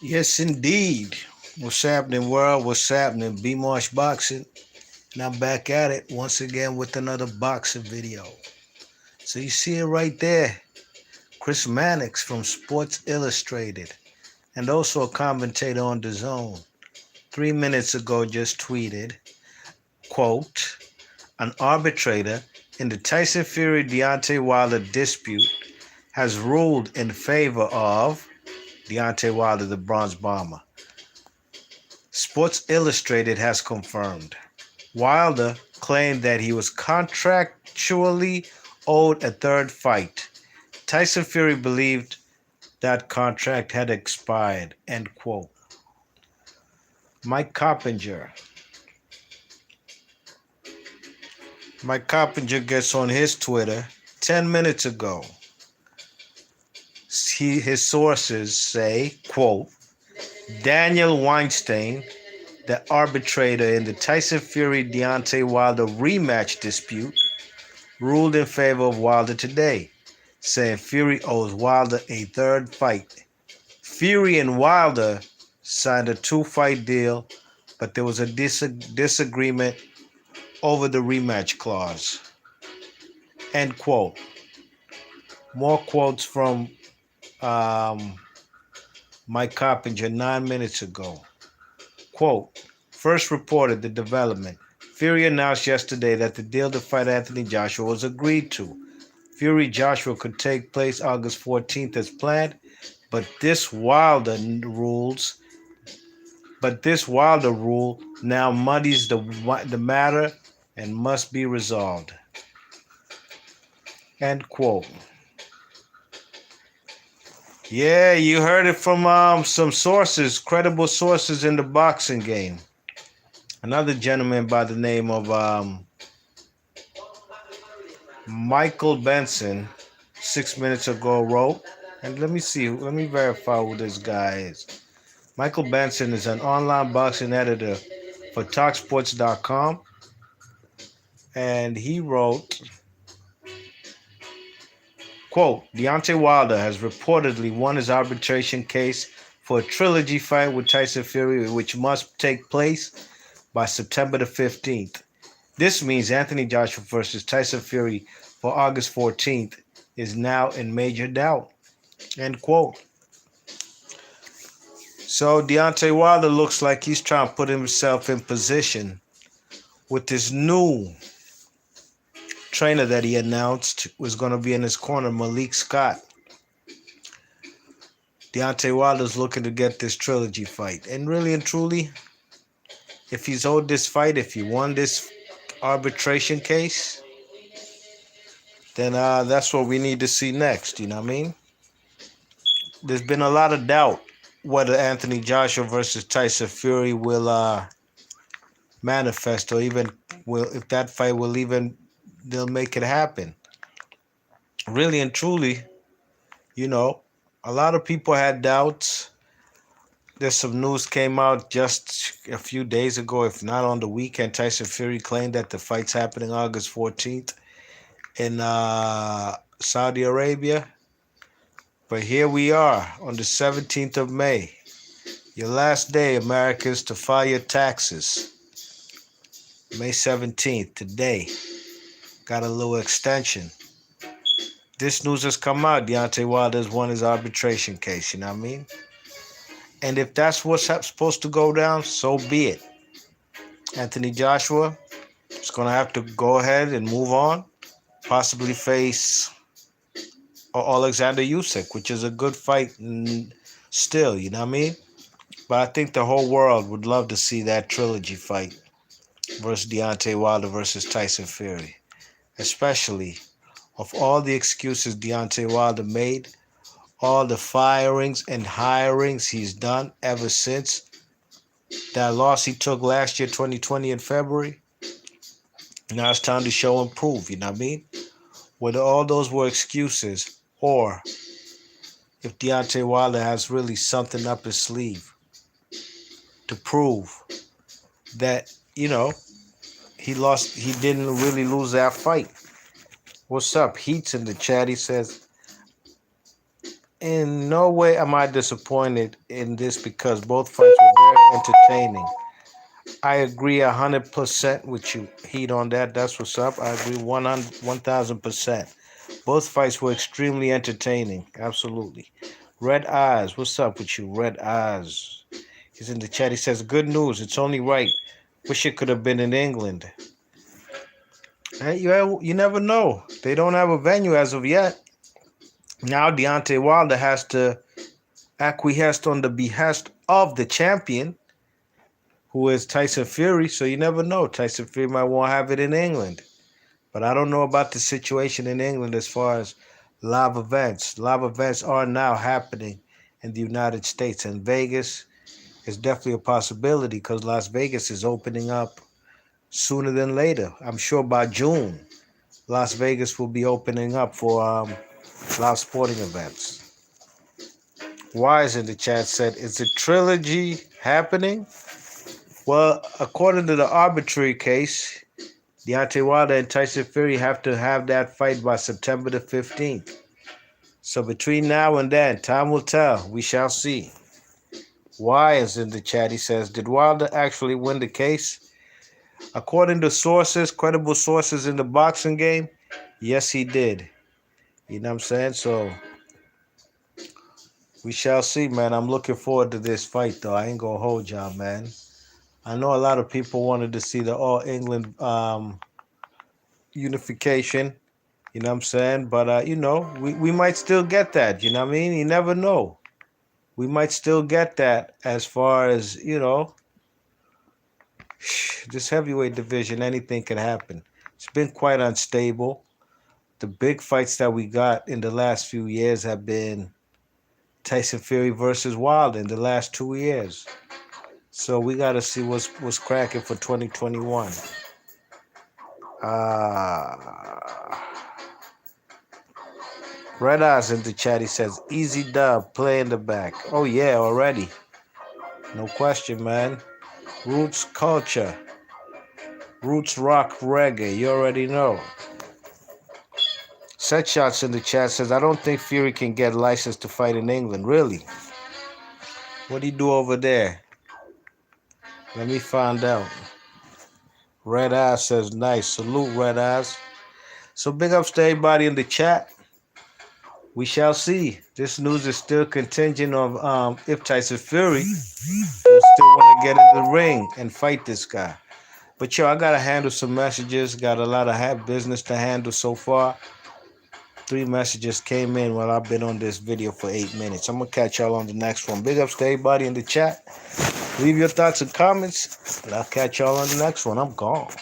Yes, indeed. What's happening, world? What's happening? B Marsh Boxing. And I'm back at it once again with another boxing video. So you see it right there. Chris Mannix from Sports Illustrated and also a commentator on the zone. 3 minutes ago just tweeted, quote, an arbitrator in the Tyson Fury Deontay Wilder dispute has ruled in favor of Deontay Wilder, the Bronze Bomber. Sports Illustrated has confirmed. Wilder claimed that he was contractually owed a third fight. Tyson Fury believed that contract had expired. End quote. Mike Coppinger. Mike Coppinger gets on his Twitter 10 minutes ago. His sources say, quote, Daniel Weinstein, the arbitrator in the Tyson Fury-Deontay Wilder rematch dispute, ruled in favor of Wilder today, saying Fury owes Wilder a third fight. Fury and Wilder signed a two-fight deal, but there was a disagreement over the rematch clause. End quote. More quotes from Mike Coppinger 9 minutes ago. Quote, first reported the development. Fury announced yesterday that the deal to fight Anthony Joshua was agreed to. Fury Joshua could take place August 14th as planned, but this Wilder rule now muddies the matter and must be resolved. End quote. Yeah, you heard it from some sources, credible sources in the boxing game. Another gentleman by the name of Michael Benson 6 minutes ago wrote, and let me verify who this guy is. Michael Benson is an online boxing editor for TalkSports.com, and he wrote, quote, Deontay Wilder has reportedly won his arbitration case for a trilogy fight with Tyson Fury, which must take place by September the 15th. This means Anthony Joshua versus Tyson Fury for August 14th is now in major doubt. End quote. So Deontay Wilder looks like he's trying to put himself in position with this new trainer that he announced was going to be in his corner, Malik Scott. Deontay Wilder's looking to get this trilogy fight. And really and truly, if he's owed this fight, if he won this arbitration case, then that's what we need to see next, you know what I mean? There's been a lot of doubt whether Anthony Joshua versus Tyson Fury will manifest, or even if that fight they'll make it happen. Really and truly, a lot of people had doubts. There's some news came out just a few days ago, if not on the weekend. Tyson Fury claimed that the fight's happening August 14th in Saudi Arabia. But here we are on the 17th of May, your last day, Americans, to file your taxes. May 17th, today. Got a little extension. This news has come out. Deontay Wilder's won his arbitration case, you know what I mean? And if that's what's supposed to go down, so be it. Anthony Joshua is going to have to go ahead and move on, possibly face Alexander Usyk, which is a good fight still, you know what I mean? But I think the whole world would love to see that trilogy fight versus Deontay Wilder versus Tyson Fury, especially of all the excuses Deontay Wilder made, all the firings and hirings he's done ever since that loss he took last year, 2020 in February. Now it's time to show and prove, you know what I mean? Whether all those were excuses or if Deontay Wilder has really something up his sleeve to prove that, he didn't really lose that fight. What's up? Heat's in the chat. He says, In no way am I disappointed in this because both fights were very entertaining. I agree 100% with you. Heat on that. That's what's up. I agree 1,000%. Both fights were extremely entertaining. Absolutely. Red Eyes. What's up with you? Red Eyes. He's in the chat. He says, good news. It's only right. Wish it could have been in England. Hey, you never know. They don't have a venue as of yet. Now Deontay Wilder has to acquiesce on the behest of the champion, who is Tyson Fury. So you never know. Tyson Fury might want to have it in England. But I don't know about the situation in England as far as live events. Live events are now happening in the United States, and Vegas is definitely a possibility because Las Vegas is opening up sooner than later. I'm sure by June, Las Vegas will be opening up for live sporting events. Wise in the chat said, is the trilogy happening? Well, according to the arbitrary case, Deontay Wilder and Tyson Fury have to have that fight by September the 15th. So between now and then, time will tell. We shall see. Wise in the chat, he says, did Wilder actually win the case? According to sources, credible sources in the boxing game, yes, he did. You know what I'm saying? So we shall see, man. I'm looking forward to this fight, though. I ain't gonna hold y'all, man. I know a lot of people wanted to see the All England unification. You know what I'm saying? But, we might still get that. You know what I mean? You never know. We might still get that as far as, this heavyweight division, anything can happen. It's been quite unstable. The big fights that we got in the last few years have been Tyson Fury versus Wilder in the last 2 years. So we got to see what's cracking for 2021. Red Eyes in the chat, he says, easy dub, play in the back. Oh, yeah, already. No question, man. Roots culture. Roots rock reggae. You already know. Set Shots in the chat says, I don't think Fury can get licensed to fight in England. Really? What do you do over there? Let me find out. Red Eyes says, nice. Salute, Red Eyes. So big ups to everybody in the chat. We shall see. This news is still contingent on if Tyson Fury will still want to get in the ring and fight this guy. But yo, I gotta handle some messages. Got a lot of business to handle so far. 3 messages came in while I've been on this video for 8 minutes. I'm gonna catch y'all on the next one. Big ups to everybody in the chat. Leave your thoughts and comments, and I'll catch y'all on the next one. I'm gone.